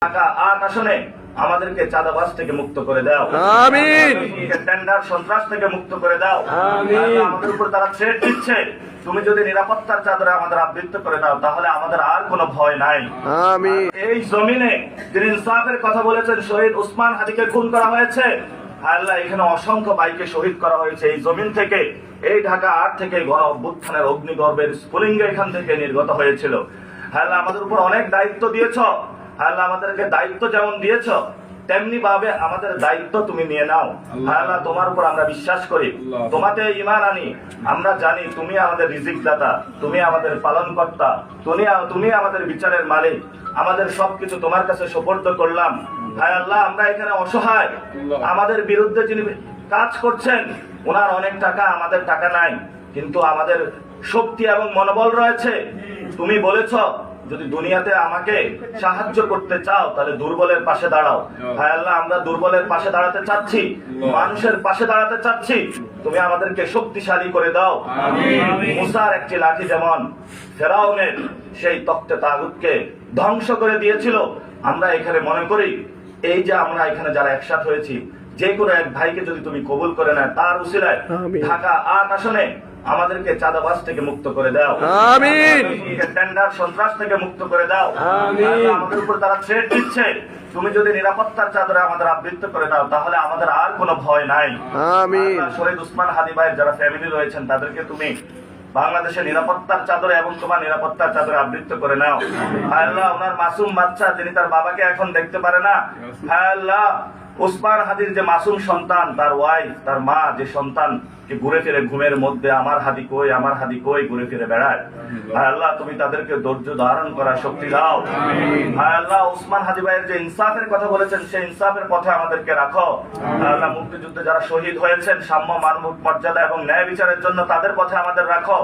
ঢাকা ৮ আসনে আমাদেরকে চাঁদাবাজ থেকে মুক্ত করে দাও, আমিন। টেন্ডার সন্ত্রাস থেকে মুক্ত করে দাও, আমিন। আমাদের উপর তারা থ্রেট দিচ্ছে, তুমি যদি নিরাপত্তার চাদরে আমাদের আবৃত করে দাও তাহলে আমাদের আর কোনো ভয় নাই। আমিন। এই জমিনে যিনি ইনসাফের কথা বলেছেন, শহীদ উসমান হাদিকে খুন করা হয়েছে। আল্লাহ, এখানে অসংখ্য ভাইকে শহীদ করা হয়েছে এই জমিন থেকে। এই ঢাকা ৮ থেকে গণ অভ্যুত্থানের অগ্নিগর্ভের স্ফুলিঙ্গ এখান থেকে নির্গত হয়েছিল। আল্লাহ, আমাদের উপর অনেক দায়িত্ব দিয়েছ। আল্লাহ, আমাদেরকে দায়িত্ব যেমন দিয়েছ তেমনি ভাবে আমাদের দায়িত্ব তুমি নিয়ে নাও। আল্লাহ, তোমার উপর আমরা বিশ্বাস করি, তোমাতে ঈমান আনি। আমরা জানি তুমি আমাদের রিজিক দাতা, তুমি আমাদের পালন কর্তা, তুমি আমাদের বিচারের মালিক। আমাদের সবকিছু তোমার কাছে সুপর্দ করলাম। হায় আল্লাহ, আমরা এখানে অসহায়। আমাদের বিরুদ্ধে যিনি কাজ করছেন ওনার অনেক টাকা, আমাদের টাকা নাই, কিন্তু আমাদের শক্তি এবং মনোবল রয়েছে। তুমি বলেছ যদি দুনিয়াতে আমাকে সাহায্য করতে চাও তাহলে দুর্বলের পাশে দাঁড়াও। হায় আল্লাহ, আমরা দুর্বলের পাশে দাঁড়াতে চাচ্ছি, মানুষের পাশে দাঁড়াতে চাচ্ছি। তুমি আমাদেরকে শক্তিশালী করে দাও। মুসার একটি লাঠি যেমন ফেরাউনের সেই তখ্তে তাগুতকে ধ্বংস করে দিয়েছিল, আমরা এখানে মনে করি এই যে আমরা এখানে যারা একসাথ হয়েছি, যে কোনো এক ভাইকে যদি তুমি কবুল করে নেয় তার উসিলায় ঢাকা ৮ আসনে আমাদেরকে চাঁদাবাজ থেকে মুক্ত করে দাও, আমিন। টেন্ডার সন্ত্রাস থেকে মুক্ত করে দাও। আমিন। আমাদের উপর তারা থ্রেট দিচ্ছে, তুমি যদি নিরাপত্তার চাদরে আমাদের আবৃত করে দাও তাহলে আমাদের আর কোনো ভয় নাই। আমিন। শহীদ উসমান হাদি ভাইয়ের যারা ফ্যামিলি রয়েছেন তাদেরকে তুমি বাংলাদেশের নিরাপত্তার চাদরে এবং তোমার নিরাপত্তার চাদরে আবৃত করে নাও। আল্লাহ, ওনার মাসুম বাচ্চা যিনি তার বাবাকে এখন দেখতে পারে না, আল্লাহ, উসমান হাদির যে মাসুম সন্তান, তার ওয়াইফ, তার মা, যে সন্তানকে ঘুরে ফিরে ঘুমের মধ্যে আমার হাদি কই, আমার হাদি কই ঘুরে ফিরে বেড়ায়, আল্লাহ তুমি তাদেরকে ধৈর্য ধারণ করার শক্তি দাও। আল্লাহ, উসমান হাদি ভাইয়ের যে ইনসাফের কথা বলেছেন সেই ইনসাফের পথে আমাদেরকে রাখো। আল্লাহ, মুক্তিযুদ্ধে যারা শহীদ হয়েছেন সাম্য মানব মর্যাদা এবং ন্যায় বিচারের জন্য তাদের পথে আমাদের রাখো।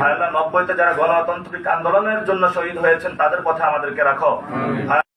আল্লাহ, ৯০-তে যারা গণতান্ত্রিক আন্দোলনের জন্য শহীদ হয়েছেন তাদের পথে আমাদেরকে রাখো।